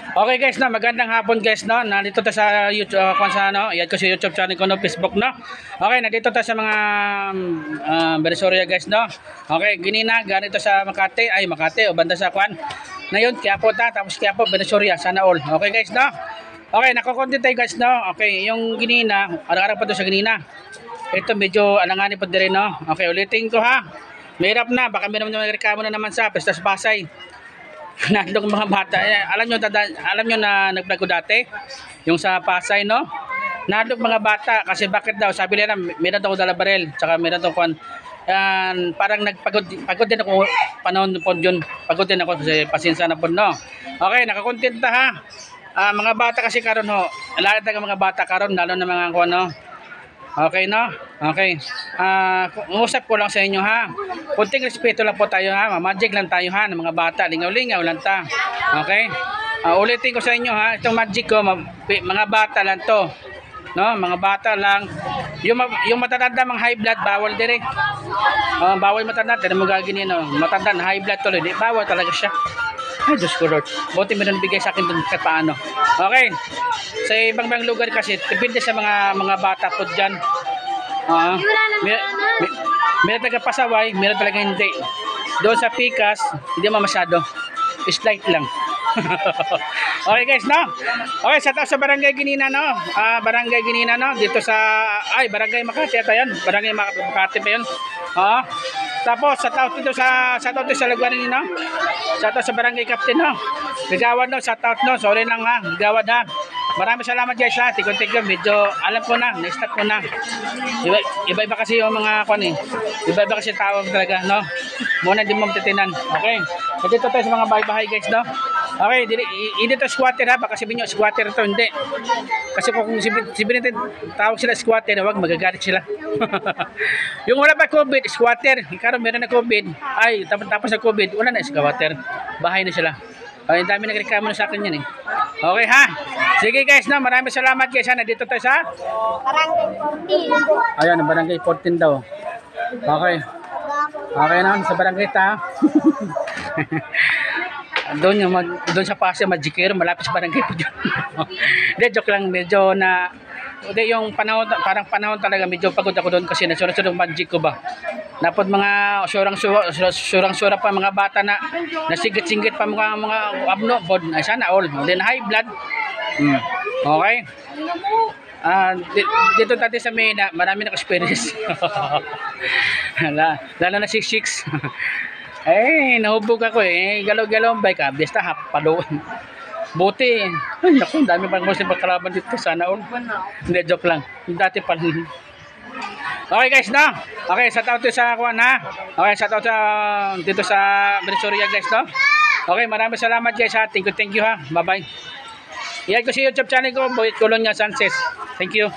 Okay guys, no, magandang hapon guys, no. Nandito ta sa YouTube kung sa ano, iyan ko sa YouTube channel ko no, Facebook no. Okay, nandito ta sa mga Bersoria guys, no. Okay, ginina ganito sa Makati, Makati o banda sa Kwan. Ngayon, Quiapo ta, tapos Quiapo, Bersoria, sana all. Okay guys, no. Okay, nako-content tayo guys, no. Okay, yung ginina, araw-araw pa to sa ginina. Ito medyo alanganin pa din no. Okay, ulitin ko ha. Mahirap na, baka meron naman reklamo na naman sa Pesta sa Pasay. Nandong mga bata, alam nyo na nag-vlog ko dati yung sa Pasay no, nandong mga bata kasi bakit daw sabi nila meron daw dala barel tsaka meron daw kwan, parang pagod din ako panahon po yun, pagod din ako kasi pasensya na po no. Okay, nakakontenta ha. Mga bata kasi karon ho, lahat ng mga bata karon lalo na mga kwan no. Okay no? Okay. Usap ko lang sa inyo ha. Kunting respeto lang po tayo ha. Magic lang tayo ha ng mga bata. Lingaw-lingaw lang ta. Okay? Ulitin ko sa inyo ha. Itong magic ko, mga bata lang to. No? Mga bata lang. Yung matatanda, mga high blood, bawal dire. Bawal matanda. Tira mo gaginin. No? Matanda, high blood tuloy. Di, bawal talaga siya. Ay, Diyos ko Lord. Buti mo nang bigay sa akin dun kahit paano. Okay. Sa ibang lugar kasi, depende sa mga bata po dyan. Meron talaga pasaway, meron talaga hindi. Doon sa Pikas, hindi mo masyado. Slight lang. Okay guys, no? Okay, sa Barangay Ginina, no? Barangay Ginina, no? Dito sa, Barangay Makati ata yan. Barangay Makati pa yun. Tapos, sa tao dito sa lugar nyo, no? Sa tao sa Barangay Captain, no? Gagawad, no? Sa tao, no? Sorry lang ha. Gagawad ha. Maraming salamat guys ha. Tikon-tikon. Medyo alam ko na. Na-start ko na. Iba-iba kasi yung mga kwan eh. Iba-iba kasi tawag talaga, no? Muna din mo matitinan. Okay. So, dito tayo sa mga bahay-bahay guys, no? Okay. Hindi to squatter ha. Baka sabihin nyo, squatter to. Hindi. Kasi kung sabihin tawag sila squatter, wag magagalit sila. Yung wala pa COVID, squatter. Ikaroon meron na COVID. Tapos na COVID, wala na squatter. Bahay na sila. Ang dami nagreklamo na sa akin yan eh. Okay ha. Sige guys, no, maraming salamat guys. Dito tayo sa Barangay 14. Ayan, Barangay 14 daw. Okay. Okay na, sa barangay ta. doon sa Pasay Magikero, malapit sa barangay po dyan. Hindi, joke lang, medyo na yung panahon, parang panahon talaga medyo pagod ako doon kasi nasunod-sunod magic ko ba. Napod mga surang-sura pa mga bata na nasigit-singit pa mga abno bod ay sana all then high blood. Okay. Dito dati sa Mena marami na experience. Lalo na 66. Nahubog ako galaw-galaw ang bike basta palo. Buti. Ay naku, dami pang Muslim pagkalaban dito sana all. Hindi, joke lang. Dati pa. Okay guys, no? Okay, sa tao sa kuan ha. Okay, sa tao dito sa Bersoria guys, no? Okay, maraming salamat guys ha. Thank you ha. Bye-bye. Iyan ko sa YouTube channel ko, Boyet Colonia Sanchez. Thank you.